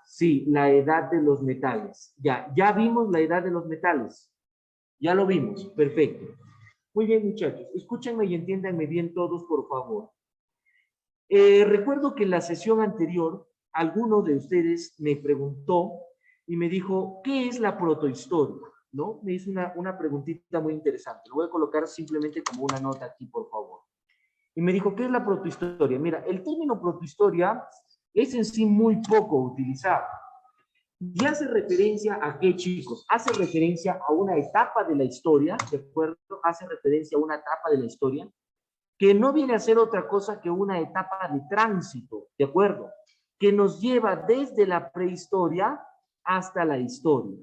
Sí, la edad de los metales. Ya vimos la edad de los metales. Ya lo vimos, perfecto. Muy bien, muchachos, escúchenme y entiéndanme bien todos, por favor. Recuerdo que en la sesión anterior, alguno de ustedes me preguntó y me dijo, ¿qué es la protohistoria? ¿No? Me hizo una preguntita muy interesante. Lo voy a colocar simplemente como una nota aquí, por favor. Y me dijo, ¿qué es la protohistoria? Mira, el término protohistoria es en sí muy poco utilizado. Y hace referencia a qué, chicos? Hace referencia a una etapa de la historia, ¿de acuerdo? Hace referencia a una etapa de la historia que no viene a ser otra cosa que una etapa de tránsito, ¿de acuerdo? Que nos lleva desde la prehistoria hasta la historia.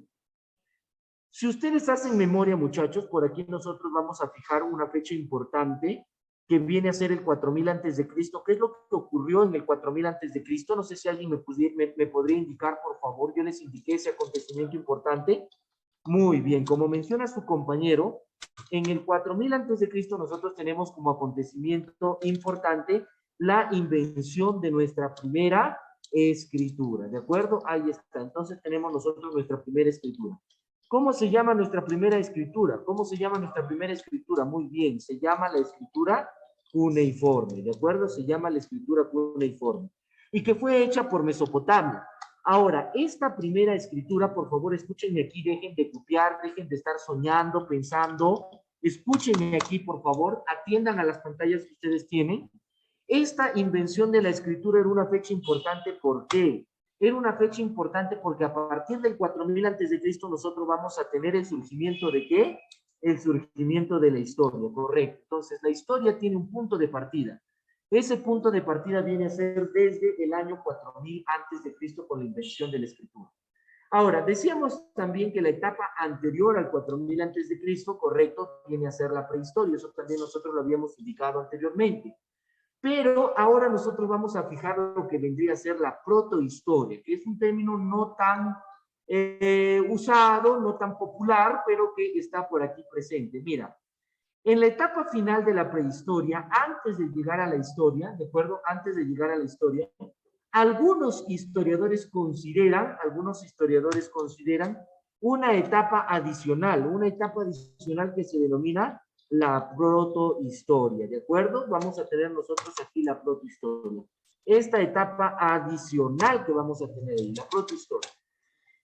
Si ustedes hacen memoria, muchachos, por aquí nosotros vamos a fijar una fecha importante que viene a ser el 4000 antes de Cristo. ¿Qué es lo que ocurrió en el 4000 antes de Cristo? No sé si alguien me podría indicar, por favor. Yo les indiqué ese acontecimiento importante. Muy bien, como menciona su compañero, en el 4000 antes de Cristo nosotros tenemos como acontecimiento importante la invención de nuestra primera escritura, ¿de acuerdo? Ahí está, entonces tenemos nosotros nuestra primera escritura. ¿Cómo se llama nuestra primera escritura? ¿Cómo se llama nuestra primera escritura? Muy bien, se llama la escritura cuneiforme, ¿de acuerdo? Se llama la escritura cuneiforme. Y que fue hecha por Mesopotamia. Ahora, esta primera escritura, por favor, escúchenme aquí, dejen de copiar, dejen de estar soñando, pensando, escúchenme aquí, por favor, atiendan a las pantallas que ustedes tienen. Esta invención de la escritura era una fecha importante, ¿por qué? Era una fecha importante porque a partir del 4000 antes de Cristo nosotros vamos a tener el surgimiento de ¿qué? El surgimiento de la historia, correcto. Entonces, la historia tiene un punto de partida. Ese punto de partida viene a ser desde el año 4000 antes de Cristo con la invención de la escritura. Ahora, decíamos también que la etapa anterior al 4000 antes de Cristo, correcto, viene a ser la prehistoria. Eso también nosotros lo habíamos indicado anteriormente. Pero ahora nosotros vamos a fijar lo que vendría a ser la protohistoria, que es un término no tan usado, no tan popular, pero que está por aquí presente. Mira, en la etapa final de la prehistoria, antes de llegar a la historia, ¿de acuerdo? Antes de llegar a la historia, algunos historiadores consideran una etapa adicional que se denomina la protohistoria, ¿de acuerdo? Vamos a tener nosotros aquí la protohistoria. Esta etapa adicional que vamos a tener ahí, la protohistoria.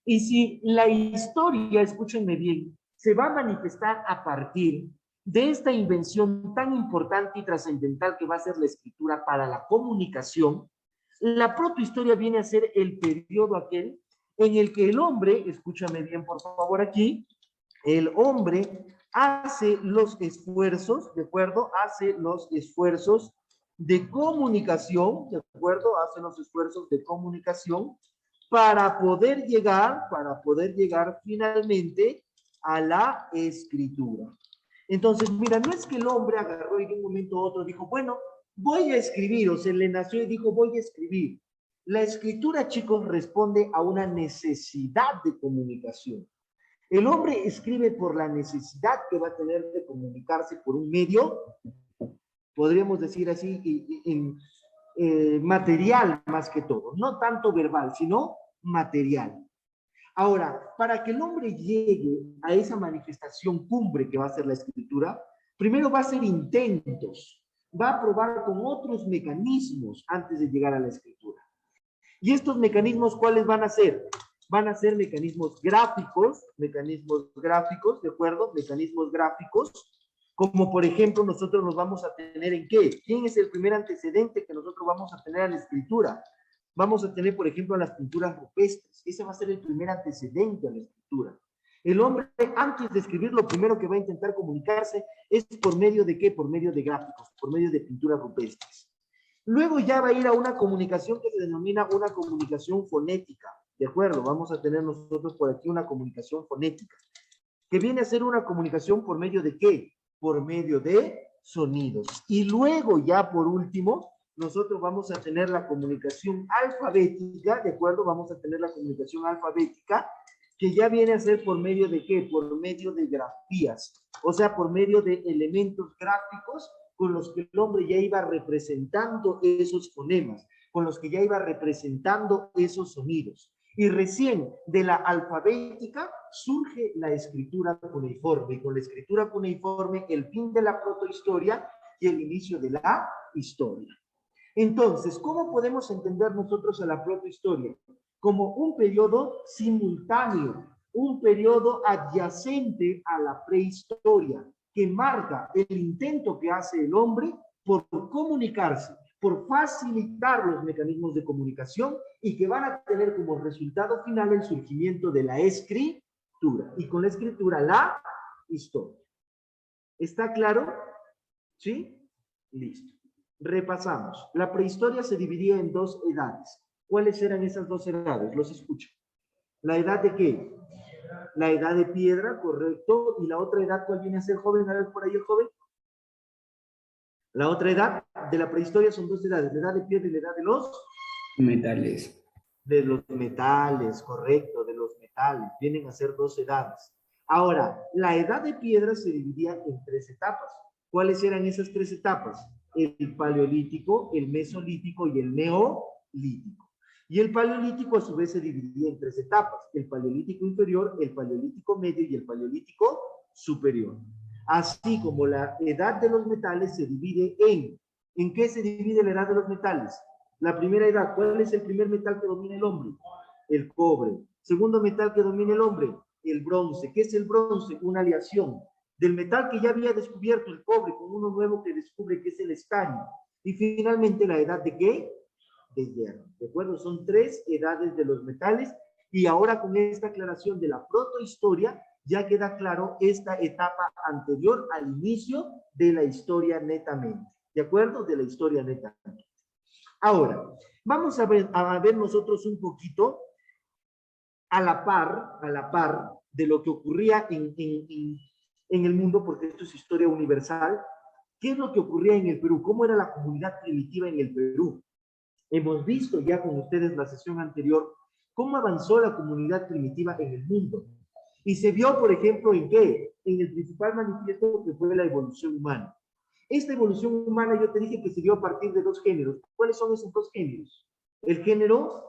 Y si la historia, escúchenme bien, se va a manifestar a partir de esta invención tan importante y trascendental que va a ser la escritura para la comunicación, la protohistoria viene a ser el periodo aquel en el que el hombre, escúchame bien por favor aquí, el hombre hace los esfuerzos, ¿de acuerdo? Hace los esfuerzos de comunicación, ¿de acuerdo? Hace los esfuerzos de comunicación para poder llegar finalmente a la escritura. Entonces, mira, no es que el hombre agarró y de un momento a otro dijo, bueno, voy a escribir, o se le nació y dijo, voy a escribir. La escritura, chicos, responde a una necesidad de comunicación. El hombre escribe por la necesidad que va a tener de comunicarse por un medio, podríamos decir así, material más que todo, no tanto verbal, sino material. Ahora, para que el hombre llegue a esa manifestación cumbre que va a ser la escritura, primero va a hacer intentos, va a probar con otros mecanismos antes de llegar a la escritura. ¿Y estos mecanismos cuáles van a ser? Van a ser mecanismos gráficos, ¿de acuerdo? Mecanismos gráficos, como por ejemplo nosotros nos vamos a tener en ¿qué? ¿Quién es el primer antecedente que nosotros vamos a tener a la escritura? Vamos a tener, por ejemplo, las pinturas rupestres. Ese va a ser el primer antecedente a la escritura. El hombre, antes de escribir, lo primero que va a intentar comunicarse es por medio de ¿qué? Por medio de gráficos, por medio de pinturas rupestres. Luego ya va a ir a una comunicación que se denomina una comunicación fonética. ¿De acuerdo? Vamos a tener nosotros por aquí una comunicación fonética, que viene a ser una comunicación por medio de ¿qué? Por medio de sonidos. Y luego ya por último, nosotros vamos a tener la comunicación alfabética, ¿de acuerdo? Vamos a tener la comunicación alfabética, que ya viene a ser por medio de ¿qué? Por medio de grafías, o sea, por medio de elementos gráficos con los que el hombre ya iba representando esos fonemas, con los que ya iba representando esos sonidos. Y recién de la alfabética surge la escritura cuneiforme. Y con la escritura cuneiforme, el fin de la protohistoria y el inicio de la historia. Entonces, ¿cómo podemos entender nosotros a la protohistoria? Como un periodo simultáneo, un periodo adyacente a la prehistoria, que marca el intento que hace el hombre por comunicarse, por facilitar los mecanismos de comunicación y que van a tener como resultado final el surgimiento de la escritura y con la escritura la historia. ¿Está claro? ¿Sí? Listo. Repasamos. La prehistoria se dividía en dos edades. ¿Cuáles eran esas dos edades? Los escucho. ¿La edad de qué? La edad de piedra, correcto. ¿Y la otra edad cuál viene a ser, joven? A ver por ahí el joven. La otra edad de la prehistoria son dos edades, la edad de piedra y la edad de los metales. De los metales, correcto, de los metales. Vienen a ser dos edades. Ahora, la edad de piedra se dividía en tres etapas. ¿Cuáles eran esas tres etapas? El paleolítico, el mesolítico y el neolítico. Y el paleolítico a su vez se dividía en tres etapas. El paleolítico inferior, el paleolítico medio y el paleolítico superior. Así como la edad de los metales se divide ¿en qué se divide la edad de los metales? La primera edad, ¿cuál es el primer metal que domina el hombre? El cobre. Segundo metal que domina el hombre, el bronce. ¿Qué es el bronce? Una aleación del metal que ya había descubierto el cobre con uno nuevo que descubre que es el estaño. Y finalmente la edad de ¿qué? De hierro. ¿De acuerdo? Son tres edades de los metales y ahora con esta aclaración de la protohistoria ya queda claro esta etapa anterior al inicio de la historia netamente. ¿De acuerdo? De la historia netamente. Ahora, vamos a ver nosotros un poquito a la par de lo que ocurría en el mundo, porque esto es historia universal. ¿Qué es lo que ocurría en el Perú? ¿Cómo era la comunidad primitiva en el Perú? Hemos visto ya con ustedes la sesión anterior cómo avanzó la comunidad primitiva en el mundo. Y se vio, por ejemplo, ¿en qué? En el principal manifiesto que fue la evolución humana. Esta evolución humana yo te dije que se dio a partir de dos géneros. ¿Cuáles son esos dos géneros? El género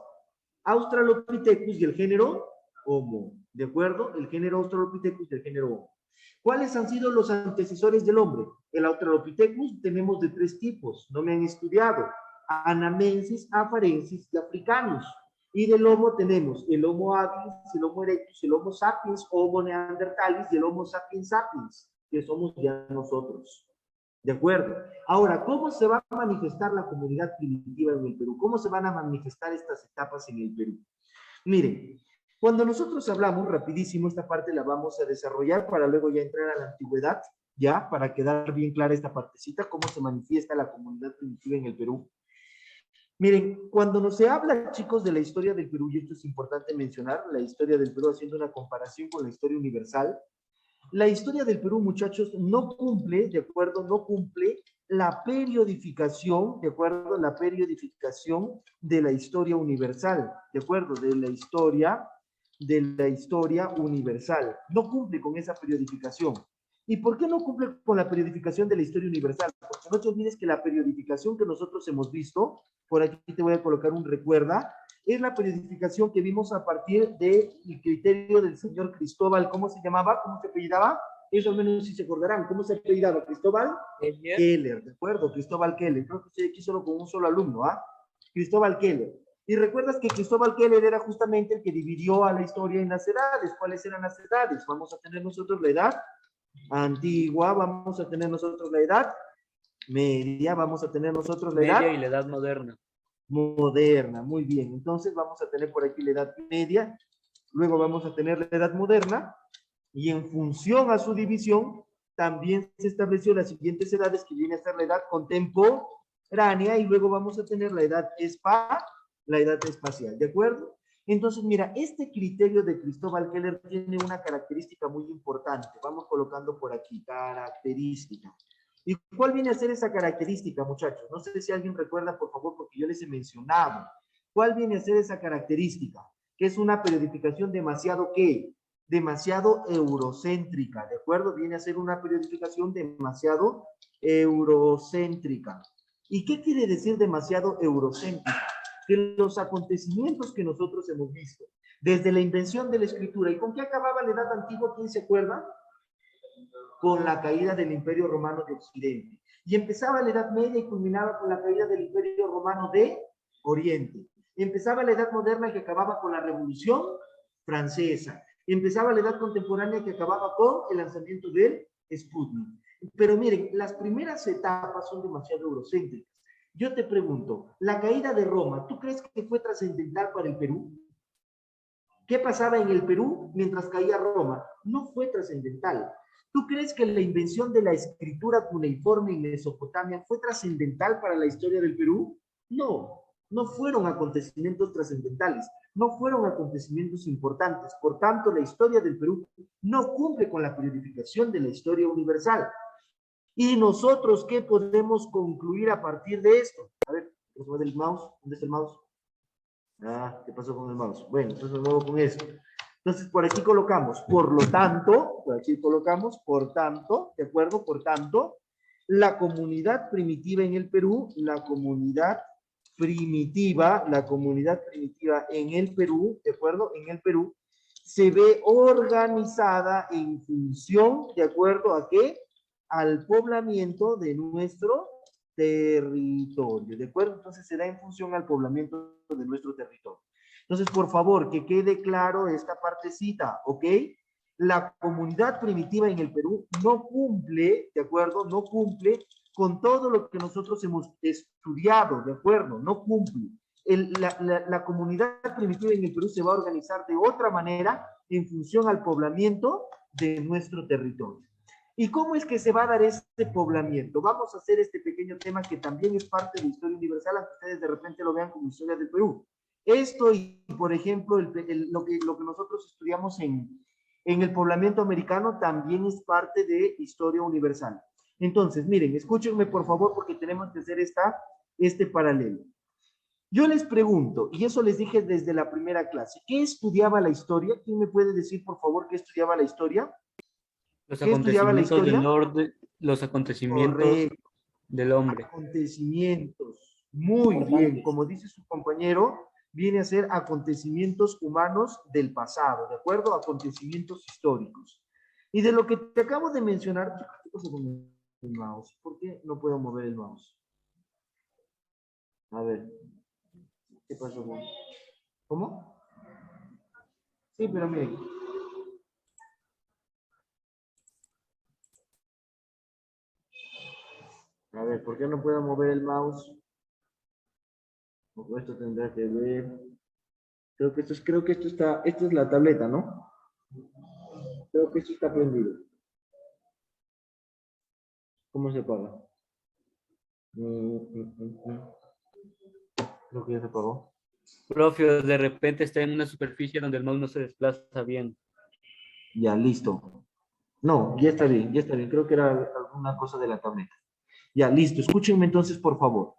Australopithecus y el género Homo. ¿De acuerdo? El género Australopithecus y el género Homo. ¿Cuáles han sido los antecesores del hombre? El Australopithecus tenemos de tres tipos, no me han estudiado. Anamensis, afarensis y africanos. Y del Homo tenemos el Homo habilis, el Homo erectus, el Homo sapiens, Homo neanderthalis y el Homo sapiens sapiens, que somos ya nosotros. ¿De acuerdo? Ahora, ¿cómo se va a manifestar la comunidad primitiva en el Perú? ¿Cómo se van a manifestar estas etapas en el Perú? Miren, cuando nosotros hablamos, rapidísimo, esta parte la vamos a desarrollar para luego ya entrar a la antigüedad, ya, para quedar bien clara esta partecita, cómo se manifiesta la comunidad primitiva en el Perú. Miren, cuando se habla, chicos, de la historia del Perú, y esto es importante mencionar, la historia del Perú haciendo una comparación con la historia universal, la historia del Perú, muchachos, no cumple, ¿de acuerdo? No cumple la periodificación, ¿de acuerdo? La periodificación de la historia universal, ¿de acuerdo? De la historia universal. No cumple con esa periodificación. ¿Y por qué no cumple con la periodificación de la historia universal? Porque no te olvides que la periodificación que nosotros hemos visto, por aquí te voy a colocar un recuerda, es la periodificación que vimos a partir del criterio del señor Cristóbal. ¿Cómo se llamaba? ¿Cómo se apellidaba? Eso al menos sí se acordarán. ¿Cómo se apellidaba? Cristóbal Keller, ¿de acuerdo? Cristóbal Keller. Creo que estoy aquí solo con un solo alumno, ¿ah? Cristóbal Keller. Y recuerdas que Cristóbal Keller era justamente el que dividió a la historia en las edades. ¿Cuáles eran las edades? Vamos a tener nosotros la edad antigua, vamos a tener nosotros la edad media, vamos a tener nosotros la edad media y la edad moderna. Moderna, muy bien. Entonces vamos a tener por aquí la edad media, luego vamos a tener la edad moderna, y en función a su división, también se estableció las siguientes edades, que viene a ser la edad contemporánea, y luego vamos a tener la edad espacial, ¿de acuerdo? Entonces, mira, este criterio de Cristóbal Keller tiene una característica muy importante. Vamos colocando por aquí, característica. ¿Y cuál viene a ser esa característica, muchachos? No sé si alguien recuerda, por favor, porque yo les he mencionado. ¿Cuál viene a ser esa característica? Que es una periodificación demasiado, ¿qué? Demasiado eurocéntrica, ¿de acuerdo? Viene a ser una periodificación demasiado eurocéntrica. ¿Y qué quiere decir demasiado eurocéntrica? que los acontecimientos que nosotros hemos visto, desde la invención de la escritura, ¿y con qué acababa la Edad Antigua? ¿Quién se acuerda? Con la caída del Imperio Romano de Occidente. Y empezaba la Edad Media y culminaba con la caída del Imperio Romano de Oriente. Empezaba la Edad Moderna que acababa con la Revolución Francesa. Empezaba la Edad Contemporánea que acababa con el lanzamiento del Sputnik. Pero miren, las primeras etapas son demasiado eurocéntricas. Yo te pregunto, la caída de Roma, ¿tú crees que fue trascendental para el Perú? ¿Qué pasaba en el Perú mientras caía Roma? No fue trascendental. ¿Tú crees que la invención de la escritura cuneiforme en Mesopotamia fue trascendental para la historia del Perú? No, no fueron acontecimientos trascendentales, no fueron acontecimientos importantes. Por tanto, la historia del Perú no cumple con la periodificación de la historia universal. ¿Y nosotros qué podemos concluir a partir de esto? A ver, ¿el mouse? ¿Dónde está el mouse? Ah, ¿qué pasó con el mouse? Bueno, entonces me muevo con esto. Entonces, por aquí colocamos, por lo tanto, por aquí colocamos, por tanto, ¿de acuerdo? Por tanto, la comunidad primitiva en el Perú, la comunidad primitiva en el Perú, ¿de acuerdo? En el Perú, se ve organizada en función, ¿de acuerdo a qué? Al poblamiento de nuestro territorio, ¿de acuerdo? Entonces se da en función al poblamiento de nuestro territorio. Entonces, por favor, que quede claro esta partecita, ¿ok? La comunidad primitiva en el Perú no cumple, ¿de acuerdo? No cumple con todo lo que nosotros hemos estudiado, ¿de acuerdo? No cumple. La comunidad primitiva en el Perú se va a organizar de otra manera en función al poblamiento de nuestro territorio. ¿Y cómo es que se va a dar este poblamiento? Vamos a hacer este pequeño tema que también es parte de la historia universal, aunque ustedes de repente lo vean como historia del Perú. Esto y, por ejemplo, lo que nosotros estudiamos en el poblamiento americano también es parte de historia universal. Entonces, miren, escúchenme por favor porque tenemos que hacer este paralelo. Yo les pregunto, y eso les dije desde la primera clase, ¿qué estudiaba la historia? ¿Quién me puede decir, por favor, qué estudiaba la historia? Los ¿Qué estudiaba la acontecimientos del historia? orden, los acontecimientos Correcto, del hombre. acontecimientos. Muy bien, como dice su compañero, viene a ser acontecimientos humanos del pasado, ¿de acuerdo? Acontecimientos históricos. Y de lo que te acabo de mencionar, ¿qué pasa con el mouse? ¿Por qué no puedo mover el mouse? A ver, ¿qué pasó con? ¿Cómo? Sí, pero miren. A ver, ¿por qué no puedo mover el mouse? Esto tendrá que ver. Creo que esto es la tableta, ¿no? Creo que esto está prendido. ¿Cómo se apaga? Creo que ya se apagó. Profe, de repente está en una superficie donde el mouse no se desplaza bien. Ya, listo. No, ya está bien, ya está bien. Creo que era alguna cosa de la tableta. Ya, listo. Escúchenme entonces, por favor.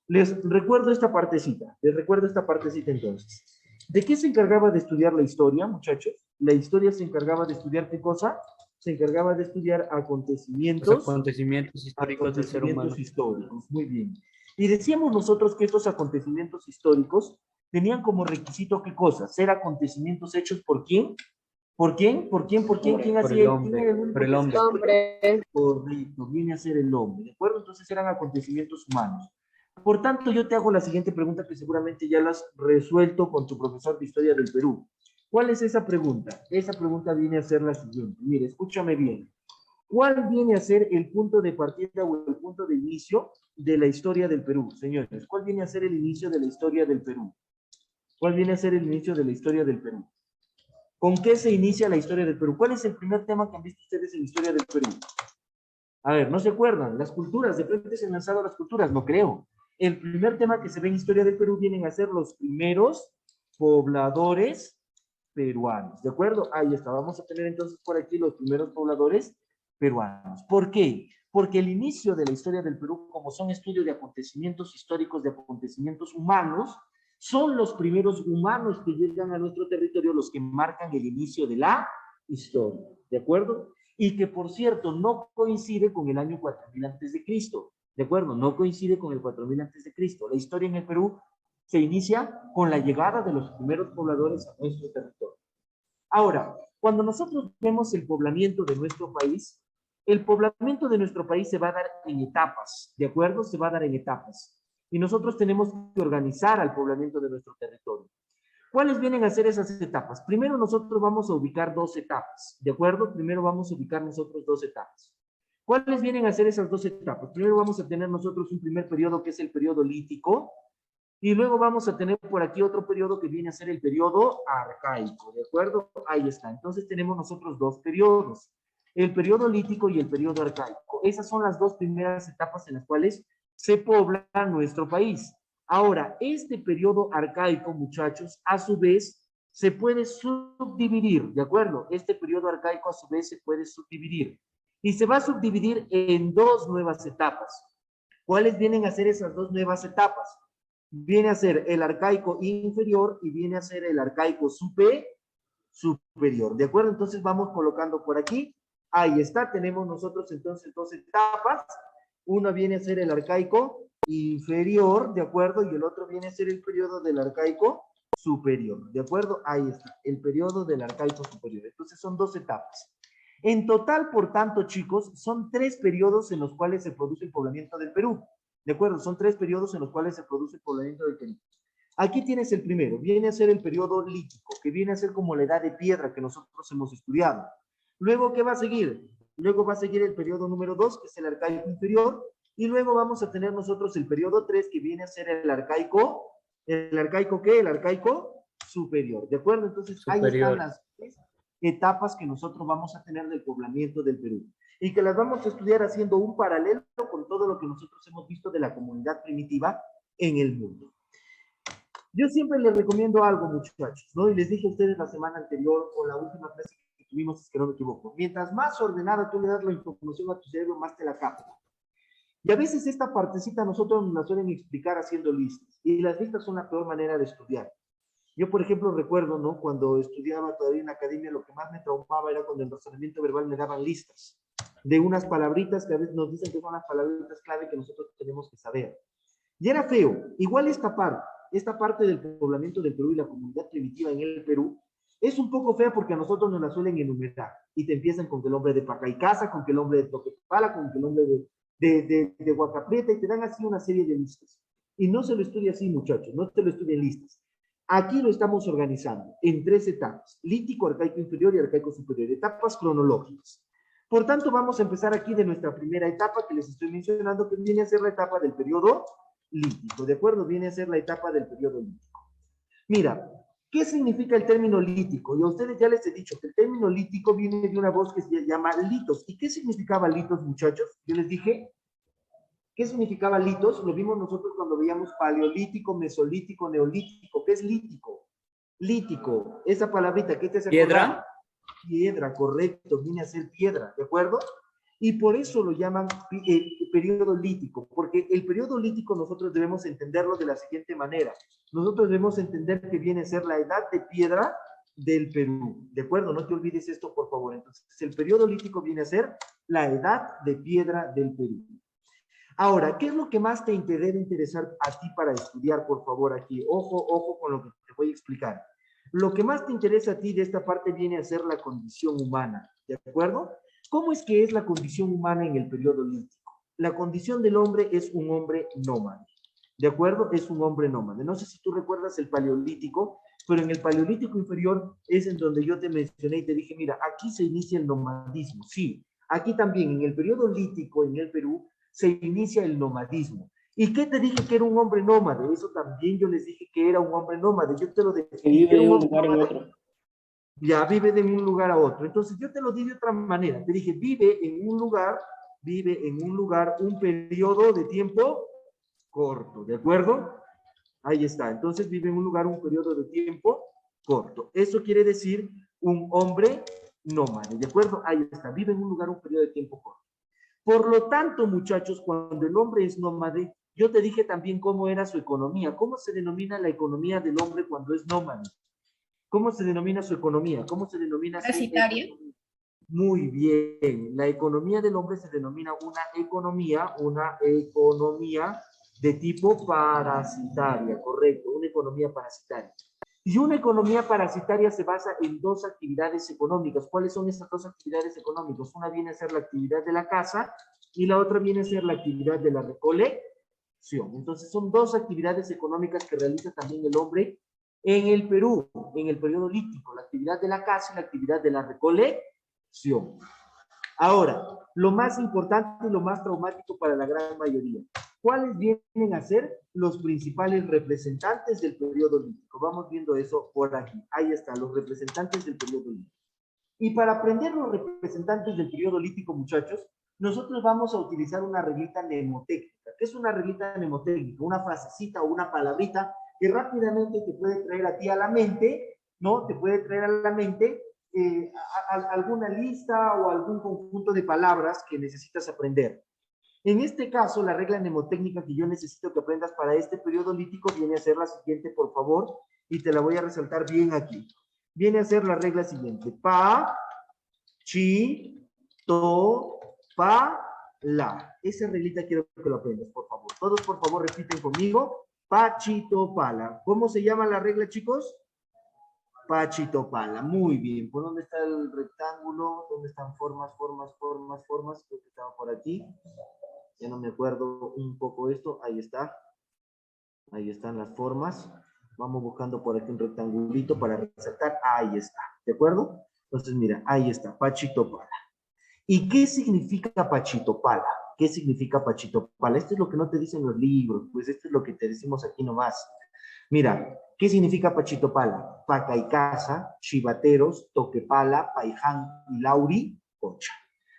Les recuerdo esta partecita. Les recuerdo esta partecita entonces. ¿De qué se encargaba de estudiar la historia, muchachos? La historia se encargaba de estudiar ¿qué cosa? Se encargaba de estudiar Los acontecimientos acontecimientos históricos del ser humano. históricos. Muy bien. Y decíamos nosotros que estos acontecimientos históricos tenían como requisito ¿qué cosa? Ser acontecimientos hechos por ¿quién? ¿Por quién? ¿Por quién? ¿Por quién? ¿Quién Por el hacía? ¿Quién era hombre, el único por el que hombre. hacía historia? Hombre, Correcto, viene a ser el hombre, ¿de acuerdo? Entonces eran acontecimientos humanos. Por tanto, yo te hago la siguiente pregunta que seguramente ya la has resuelto con tu profesor de Historia del Perú. ¿Cuál es esa pregunta? Esa pregunta viene a ser la siguiente. Mire, escúchame bien. ¿Cuál viene a ser el punto de partida o el punto de inicio de la historia del Perú, señores? ¿Cuál viene a ser el inicio de la historia del Perú? ¿Cuál viene a ser el inicio de la historia del Perú? ¿Con qué se inicia la historia del Perú? ¿Cuál es el primer tema que han visto ustedes en la historia del Perú? A ver, ¿no se acuerdan? Las culturas, de frente se han lanzado las culturas, no creo. El primer tema que se ve en historia del Perú vienen a ser los primeros pobladores peruanos, ¿de acuerdo? Ahí está, vamos a tener entonces por aquí los primeros pobladores peruanos. ¿Por qué? Porque el inicio de la historia del Perú, como son estudios de acontecimientos históricos, de acontecimientos humanos, son los primeros humanos que llegan a nuestro territorio los que marcan el inicio de la historia, ¿de acuerdo? Y que, por cierto, no coincide con el año 4000 antes de Cristo, ¿de acuerdo? No coincide con el 4000 antes de Cristo. La historia en el Perú Se inicia con la llegada de los primeros pobladores a nuestro territorio. Ahora, cuando nosotros vemos el poblamiento de nuestro país, el poblamiento de nuestro país se va a dar en etapas, ¿de acuerdo? Se va a dar en etapas. Y nosotros tenemos que organizar al poblamiento de nuestro territorio. ¿Cuáles vienen a ser esas etapas? Primero nosotros vamos a ubicar dos etapas, ¿de acuerdo? Primero vamos a ubicar nosotros dos etapas. ¿Cuáles vienen a ser esas dos etapas? Primero vamos a tener nosotros un primer periodo que es el periodo lítico, y luego vamos a tener por aquí otro periodo que viene a ser el periodo arcaico, ¿de acuerdo? Ahí está. Entonces tenemos nosotros dos periodos, el periodo lítico y el periodo arcaico. Esas son las dos primeras etapas en las cuales se pobla nuestro país. Ahora, este periodo arcaico, muchachos, a su vez, se puede subdividir, ¿de acuerdo? Este periodo arcaico a su vez se puede subdividir. Y se va a subdividir en dos nuevas etapas. ¿Cuáles vienen a ser esas dos nuevas etapas? Viene a ser el arcaico inferior y viene a ser el arcaico superior. ¿De acuerdo? Entonces vamos colocando por aquí. Ahí está. Tenemos nosotros entonces dos etapas. Una viene a ser el arcaico inferior, ¿de acuerdo? Y el otro viene a ser el periodo del arcaico superior. ¿De acuerdo? Ahí está. El periodo del arcaico superior. Entonces son dos etapas. En total, por tanto, chicos, son 3 periodos en los cuales se produce el poblamiento del Perú. ¿De acuerdo? Son 3 periodos en los cuales se produce el poblamiento del Perú. Aquí tienes el primero, viene a ser el periodo lítico, que viene a ser como la edad de piedra que nosotros hemos estudiado. Luego, ¿qué va a seguir? Luego va a seguir el periodo número 2, que es el arcaico inferior, y luego vamos a tener nosotros el periodo 3, que viene a ser el arcaico ¿qué? El arcaico superior. ¿De acuerdo? Entonces, ahí están las 3 etapas que nosotros vamos a tener del poblamiento del Perú y que las vamos a estudiar haciendo un paralelo con todo lo que nosotros hemos visto de la comunidad primitiva en el mundo. Yo siempre les recomiendo algo, muchachos, ¿no? Y les dije a ustedes la semana anterior o la última clase que tuvimos, es que no me equivoco. Mientras más ordenada tú le das la información a tu cerebro, más te la capta. Y a veces esta partecita nosotros nos la suelen explicar haciendo listas. Y las listas son la peor manera de estudiar. Yo, por ejemplo, recuerdo, ¿no? Cuando estudiaba todavía en la academia, lo que más me traumaba era cuando en el razonamiento verbal me daban listas de unas palabritas que a veces nos dicen que son las palabritas clave que nosotros tenemos que saber. Y era feo. Igual esta parte del poblamiento del Perú y la comunidad primitiva en el Perú, es un poco fea porque a nosotros nos la suelen enumerar. Y te empiezan con que el hombre de Pacaycasa, con que el hombre de Toquepala, con que el hombre de Huacaprieta, y te dan así una serie de listas. Y no se lo estudia así, muchachos, no te lo estudian listas. Aquí lo estamos organizando en 3 etapas, lítico, arcaico inferior y arcaico superior, etapas cronológicas. Por tanto, vamos a empezar aquí de nuestra primera etapa que les estoy mencionando, que viene a ser la etapa del periodo lítico, ¿de acuerdo? Viene a ser la etapa del periodo lítico. Mira, ¿qué significa el término lítico? Y a ustedes ya les he dicho que el término lítico viene de una voz que se llama litos. ¿Y qué significaba litos, muchachos? Yo les dije, ¿qué significaba litos? Lo vimos nosotros cuando veíamos paleolítico, mesolítico, neolítico. ¿Qué es lítico? Lítico, esa palabrita, ¿qué te hace acordar? ¿Piedra? Piedra, correcto, viene a ser piedra, ¿de acuerdo? Y por eso lo llaman periodo lítico, porque el periodo lítico nosotros debemos entenderlo de la siguiente manera. Nosotros debemos entender que viene a ser la edad de piedra del Perú, ¿de acuerdo? No te olvides esto, por favor. Entonces, el periodo lítico viene a ser la edad de piedra del Perú. Ahora, ¿qué es lo que más te debe interesar a ti para estudiar, por favor, aquí? Ojo, ojo con lo que te voy a explicar. Lo que más te interesa a ti de esta parte viene a ser la condición humana, ¿de acuerdo? ¿Cómo es que es la condición humana en el periodo lítico? La condición del hombre es un hombre nómade, ¿de acuerdo? Es un hombre nómade. No sé si tú recuerdas el paleolítico, pero en el paleolítico inferior es en donde yo te mencioné y te dije, mira, aquí se inicia el nomadismo. Sí, aquí también, en el periodo lítico, en el Perú, se inicia el nomadismo. ¿Y qué te dije que era un hombre nómade? Eso también yo les dije que era un hombre nómade. Yo te lo dije. Que vive de un lugar en otro. Ya vive de un lugar a otro. Entonces yo te lo di de otra manera. Te dije, vive en un lugar, un periodo de tiempo corto, ¿de acuerdo? Ahí está. Entonces vive en un lugar, un periodo de tiempo corto. Eso quiere decir un hombre nómade, ¿de acuerdo? Ahí está. Vive en un lugar, un periodo de tiempo corto. Por lo tanto, muchachos, cuando el hombre es nómade, yo te dije también cómo era su economía. ¿Cómo se denomina la economía del hombre cuando es nómade? ¿Cómo se denomina su economía? ¿Cómo se denomina su Parasitaria. Muy bien. La economía del hombre se denomina una economía De tipo parasitaria, correcto, una economía parasitaria. Y una economía parasitaria se basa en dos actividades económicas. ¿Cuáles son estas dos actividades económicas? Una viene a ser la actividad de la caza y la otra viene a ser la actividad de la recolección. Entonces son dos actividades económicas que realiza también el hombre en el Perú, en el periodo lítico, la actividad de la caza y la actividad de la recolección. Ahora, lo más importante y lo más traumático para la gran mayoría. ¿Cuáles vienen a ser los principales representantes del periodo lítico? Vamos viendo eso por aquí. Ahí están los representantes del periodo lítico. Y para aprender los representantes del periodo lítico, muchachos, nosotros vamos a utilizar una reglita mnemotécnica. ¿Qué es una reglita mnemotécnica? Una frasecita o una palabrita que rápidamente te puede traer a ti a la mente, ¿no? Te puede traer a la mente alguna lista o algún conjunto de palabras que necesitas aprender. En este caso, la regla mnemotécnica que yo necesito que aprendas para este periodo lítico viene a ser la siguiente, por favor, y te la voy a resaltar bien aquí. Viene a ser la regla siguiente. Pa, chi, to, pa, la. Esa reglita quiero que lo aprendas, por favor. Todos, por favor, repiten conmigo. Pa, chi, to, pa, la. ¿Cómo se llama la regla, chicos? Pachitopala, muy bien. ¿Por dónde está el rectángulo? ¿Dónde están formas? Creo que estaba por aquí. Ya no me acuerdo un poco esto. Ahí está. Ahí están las formas. Vamos buscando por aquí un rectangulito para resaltar. Ahí está. ¿De acuerdo? Entonces, mira, ahí está. Pachitopala. ¿Y qué significa Pachitopala? ¿Qué significa Pachitopala? Esto es lo que no te dicen los libros. Pues esto es lo que te decimos aquí nomás. Mira, ¿qué significa Pachitopala? Paca y casa, chivateros, toquepala, paiján y lauri, cocha.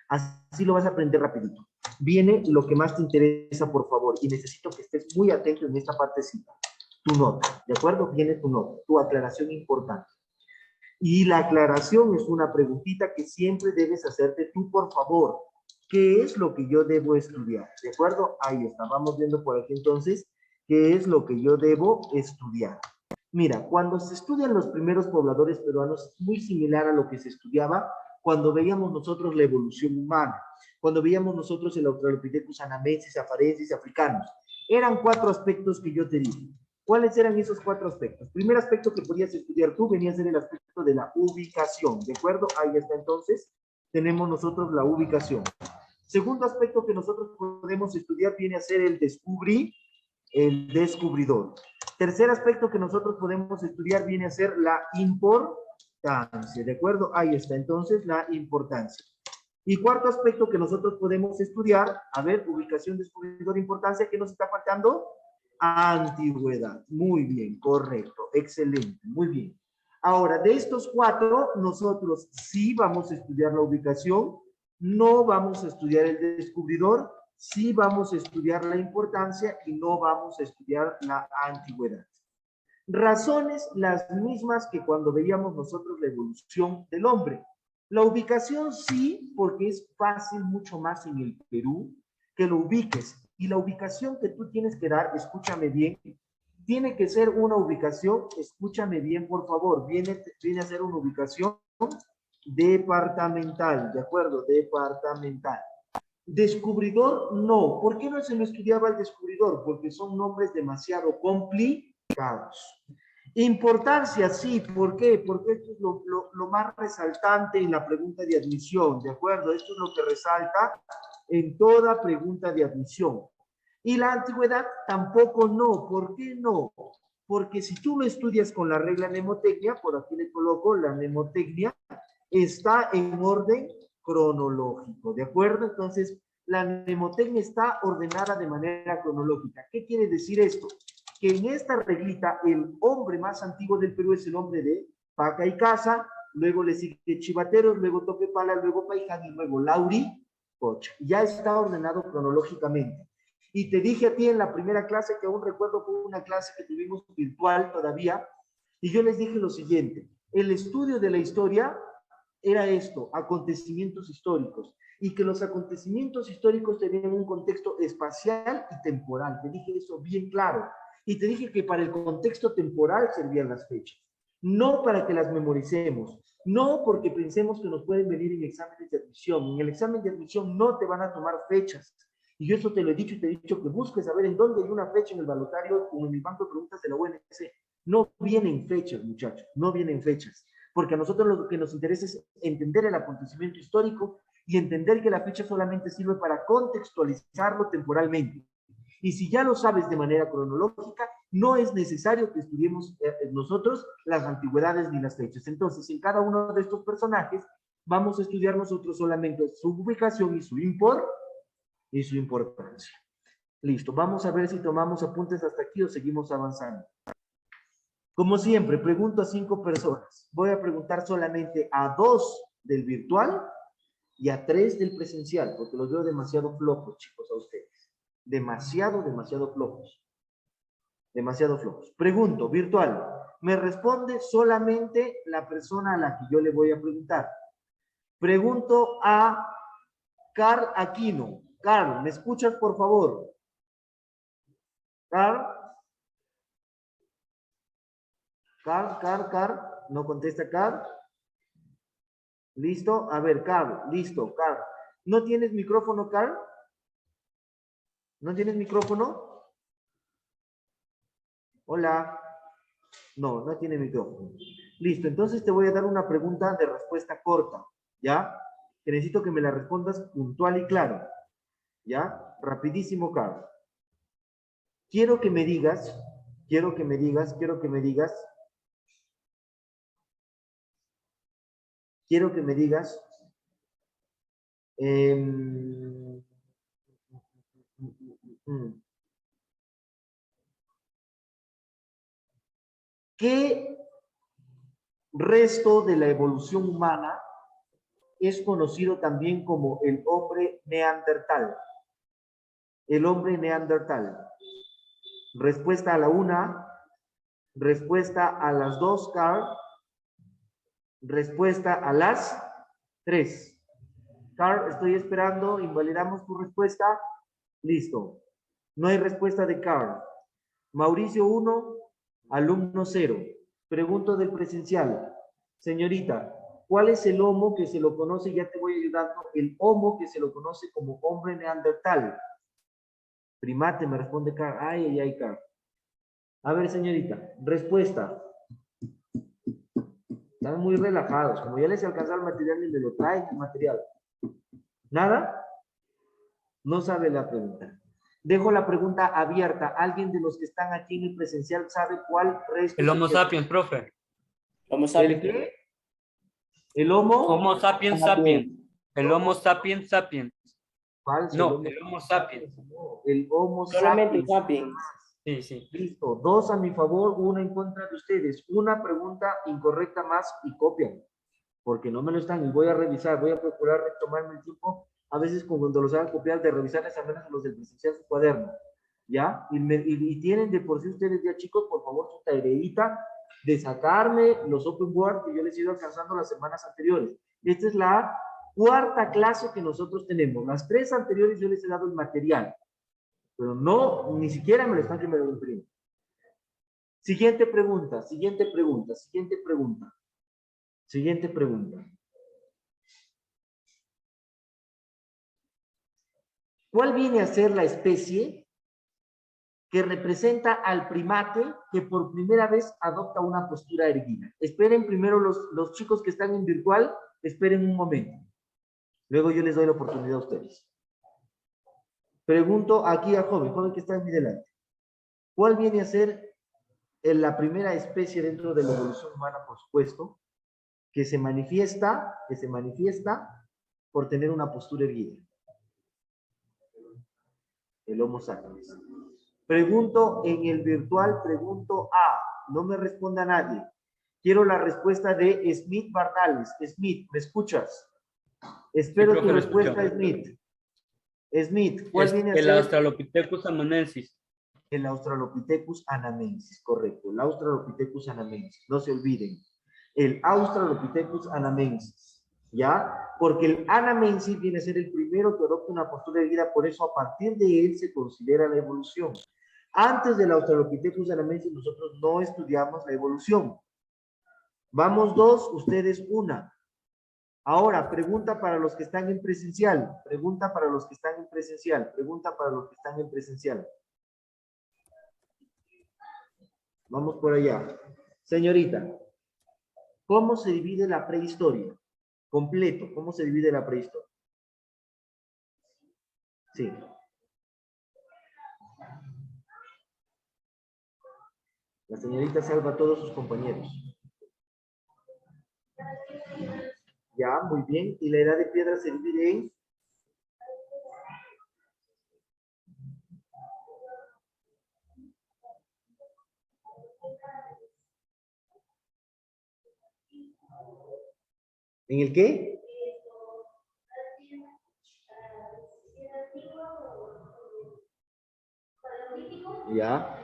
Así lo vas a aprender rapidito. Viene lo que más te interesa, por favor, y necesito que estés muy atento en esta partecita. Tu nota, ¿de acuerdo? Viene tu nota, tu aclaración importante. Y la aclaración es una preguntita que siempre debes hacerte tú, por favor. ¿Qué es lo que yo debo estudiar? ¿De acuerdo? Ahí está. Vamos viendo por aquí entonces qué es lo que yo debo estudiar. Mira, cuando se estudian los primeros pobladores peruanos, es muy similar a lo que se estudiaba cuando veíamos nosotros la evolución humana, cuando veíamos nosotros el Australopithecus anamensis, afarensis, africanos. Eran 4 aspectos que yo te dije. ¿Cuáles eran esos 4 aspectos? Primer aspecto que podías estudiar tú venía a ser el aspecto de la ubicación, ¿de acuerdo? Ahí está entonces, tenemos nosotros la ubicación. Segundo aspecto que nosotros podemos estudiar viene a ser el descubridor. Tercer aspecto que nosotros podemos estudiar viene a ser la importancia, ¿de acuerdo? Ahí está entonces la importancia. Y cuarto aspecto que nosotros podemos estudiar, a ver, ubicación, descubridor, importancia, ¿qué nos está faltando? Antigüedad. Muy bien, correcto, excelente, muy bien. Ahora, de estos 4, nosotros sí vamos a estudiar la ubicación, no vamos a estudiar el descubridor, sí vamos a estudiar la importancia y no vamos a estudiar la antigüedad. Razones las mismas que cuando veíamos nosotros la evolución del hombre. La ubicación sí, porque es fácil mucho más en el Perú que lo ubiques. Y la ubicación que tú tienes que dar, escúchame bien, tiene que ser una ubicación, escúchame bien por favor, viene a ser una ubicación departamental, ¿de acuerdo? Departamental. Descubridor, no. ¿Por qué no se me estudiaba el descubridor? Porque son nombres demasiado complicados. Importancia, sí. ¿Por qué? Porque esto es lo más resaltante en la pregunta de admisión, ¿de acuerdo? Esto es lo que resalta en toda pregunta de admisión. Y la antigüedad tampoco no. ¿Por qué no? Porque si tú lo estudias con la regla mnemotecnia, por aquí le coloco la mnemotecnia, está en orden cronológico, ¿de acuerdo? Entonces, la mnemotecnia está ordenada de manera cronológica. ¿Qué quiere decir esto? Que en esta reglita, el hombre más antiguo del Perú es el hombre de Paca y Casa, luego le sigue Chivateros, luego Toquepala, luego Paiján y luego Lauri, Cocha. Ya está ordenado cronológicamente. Y te dije a ti en la primera clase, que aún recuerdo fue una clase que tuvimos virtual todavía, y yo les dije lo siguiente, el estudio de la historia era esto, acontecimientos históricos, y que los acontecimientos históricos tenían un contexto espacial y temporal. Te dije eso bien claro. Y te dije que para el contexto temporal servían las fechas, no para que las memoricemos, no porque pensemos que nos pueden venir en exámenes de admisión. En el examen de admisión no te van a tomar fechas, Y yo eso te lo he dicho y te he dicho que busques saber en dónde hay una fecha en el balotario o en el banco de preguntas de la UNC. No vienen fechas, muchachos, no vienen fechas. Porque a nosotros lo que nos interesa es entender el acontecimiento histórico y entender que la fecha solamente sirve para contextualizarlo temporalmente. Y si ya lo sabes de manera cronológica, no es necesario que estudiemos nosotros las antigüedades ni las fechas. Entonces, en cada uno de estos personajes, vamos a estudiar nosotros solamente su ubicación y su importancia. Listo, vamos a ver si tomamos apuntes hasta aquí o seguimos avanzando. Como siempre, pregunto a 5 personas. Voy a preguntar solamente a 2 del virtual y a 3 del presencial, porque los veo demasiado flojos, chicos, a ustedes. Demasiado flojos. Demasiado flojos. Pregunto, virtual. Me responde solamente la persona a la que yo le voy a preguntar. Pregunto a Carl Aquino. Carl, ¿me escuchas, por favor? Carl. Carl. No contesta Carl. ¿Listo? A ver, Carl. Listo, Carl. ¿No tienes micrófono, Carl? ¿No tienes micrófono? Hola. No, no tiene micrófono. Listo, entonces te voy a dar una pregunta de respuesta corta, ¿ya? Que necesito que me la respondas puntual y claro, ¿ya? Rapidísimo, Carl. Quiero que me digas, ¿qué resto de la evolución humana es conocido también como el hombre neandertal? El hombre neandertal. Respuesta a la 1, respuesta a las 2, Carl, respuesta a las 3. Carl, estoy esperando, invalidamos tu respuesta. Listo. No hay respuesta de Carl. Mauricio 1, alumno 0. Pregunto del presencial. Señorita, ¿cuál es el homo que se lo conoce? Ya te voy ayudando. El homo que se lo conoce como hombre neandertal. Primate, me responde Carl. Ay, Carl. A ver, señorita, respuesta. Están muy relajados. Como ya les alcanzó el material, ni me lo traen el material. ¿Nada? No sabe la pregunta. Dejo la pregunta abierta. ¿Alguien de los que están aquí en el presencial sabe cuál resto? El Homo sapiens, profe. Homo ¿El sapiens. qué? ¿El homo? Homo sapiens sapiens. El Homo sapiens sapiens. Falso. No, el Homo sapiens. No, el homo Solamente sapiens. sapiens. Sí. Listo. 2 a mi favor, 1 en contra de ustedes. Una pregunta incorrecta más y copian. Porque no me lo están y voy a revisar, voy a procurar retomarme el tiempo, a veces cuando los hagan copiar, de revisarles al menos los del presencial su cuaderno, ¿ya? Y tienen de por sí ustedes ya, chicos, por favor, su tareita de sacarme los open word que yo les he ido alcanzando las semanas anteriores. Esta es la 4ª clase que nosotros tenemos. Las 3 anteriores yo les he dado el material, pero no, ni siquiera me lo están que me lo imprimen. Siguiente pregunta. ¿Cuál viene a ser la especie que representa al primate que por primera vez adopta una postura erguida? Esperen primero los chicos que están en virtual, esperen un momento. Luego yo les doy la oportunidad a ustedes. Pregunto aquí a joven que está en mi delante. ¿Cuál viene a ser la primera especie dentro de la evolución humana, por supuesto, que se manifiesta por tener una postura erguida? El Homo sapiens. Pregunto en el virtual, pregunto a, no me responda nadie. Quiero la respuesta de Smith Bardales. Smith, ¿me escuchas? Espero Sí, tu respuesta, Smith. Smith, ¿cuál viene a ser? El Australopithecus anamensis. El Australopithecus anamensis, correcto. El Australopithecus anamensis, no se olviden. El Australopithecus anamensis, ¿ya? Porque el anamensis viene a ser el primero que adopta una postura erguida, por eso a partir de él se considera la evolución. Antes del Australopithecus anamensis nosotros no estudiamos la evolución. Vamos 2, ustedes 1. Ahora, pregunta para los que están en presencial. Pregunta para los que están en presencial. Pregunta para los que están en presencial. Vamos por allá. Señorita, ¿cómo se divide la prehistoria? Completo, ¿cómo se divide la prehistoria? Sí. La señorita salva a todos sus compañeros. Ya, muy bien. ¿Y la edad de piedra se divide en? ¿En el qué? Ya.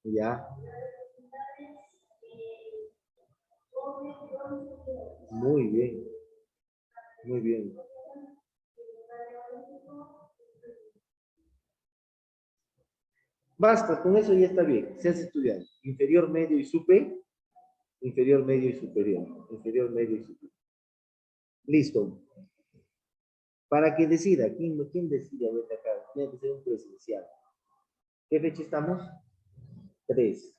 Ya. Muy bien. Muy bien. Basta, con eso ya está bien. Se hace estudiar. Inferior, medio y superior. Inferior, medio y superior. Inferior, medio y superior. Listo. Para que decida, ¿quién decide? A ver, acá, tiene que ser un presencial. ¿Qué fecha estamos? 3.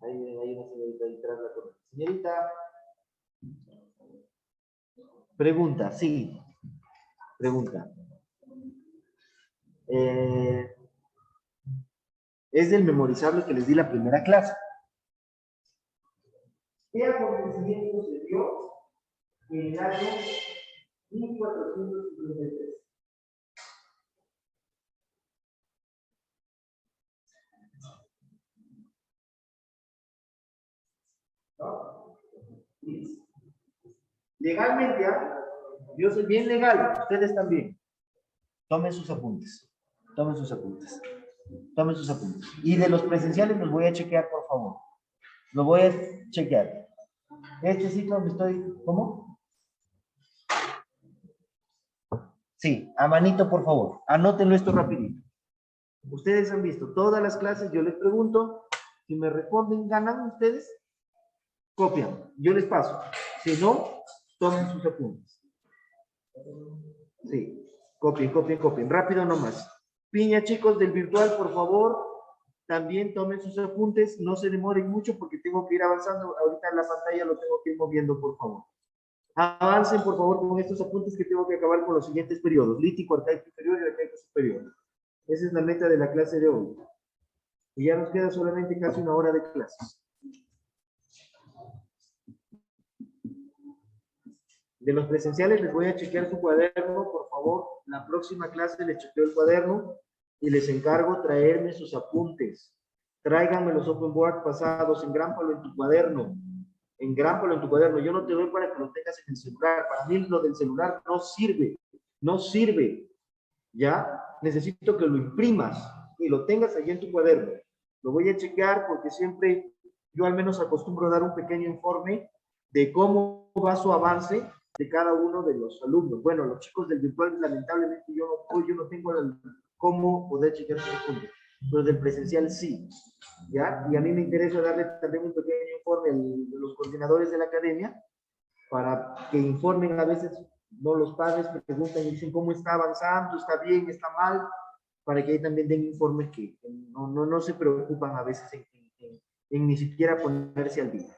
Ahí hay una señorita ahí tras la corona. Señorita. Pregunta, sí. Pregunta. Es del memorizable que les di la primera clase. ¿Qué acontecimiento se dio en el año 1453? ¿No? Legalmente, yo soy bien legal, ustedes también. Tomen sus apuntes. Tomen sus apuntes. Tomen sus apuntes. Y de los presenciales los voy a chequear, por favor. Lo voy a chequear. Este ciclo me estoy... ¿Cómo? Sí, a manito, por favor. Anótenlo esto rapidito. Ustedes han visto todas las clases, yo les pregunto, si me responden, ganan ustedes, copian, yo les paso. Si no, tomen sus apuntes. Sí, copien, rápido nomás. Piña, chicos, del virtual, por favor, también tomen sus apuntes, no se demoren mucho porque tengo que ir avanzando. Ahorita en la pantalla lo tengo que ir moviendo, por favor. Avancen, por favor, con estos apuntes que tengo que acabar con los siguientes periodos. Lítico, arcaico inferior y arcaico superior. Esa es la meta de la clase de hoy. Y ya nos queda solamente casi una hora de clases. De los presenciales les voy a chequear su cuaderno, por favor. La próxima clase les chequeo el cuaderno y les encargo traerme sus apuntes. Tráiganme los open board pasados, engrámpalo en tu cuaderno. Engrámpalo en tu cuaderno. Yo no te doy para que lo tengas en el celular. Para mí lo del celular no sirve. No sirve. ¿Ya? Necesito que lo imprimas y lo tengas allí en tu cuaderno. Lo voy a chequear porque siempre yo al menos acostumbro a dar un pequeño informe de cómo va su avance de cada uno de los alumnos. Bueno, los chicos del virtual, lamentablemente yo no tengo cómo poder chequear sus puntos, pero del presencial sí. ¿Ya? Y a mí me interesa darle también un pequeño informe a los coordinadores de la academia para que informen a veces. No, los padres me preguntan y dicen cómo está avanzando, está bien, está mal, para que ahí también den informes que no se preocupan a veces en ni siquiera ponerse al día.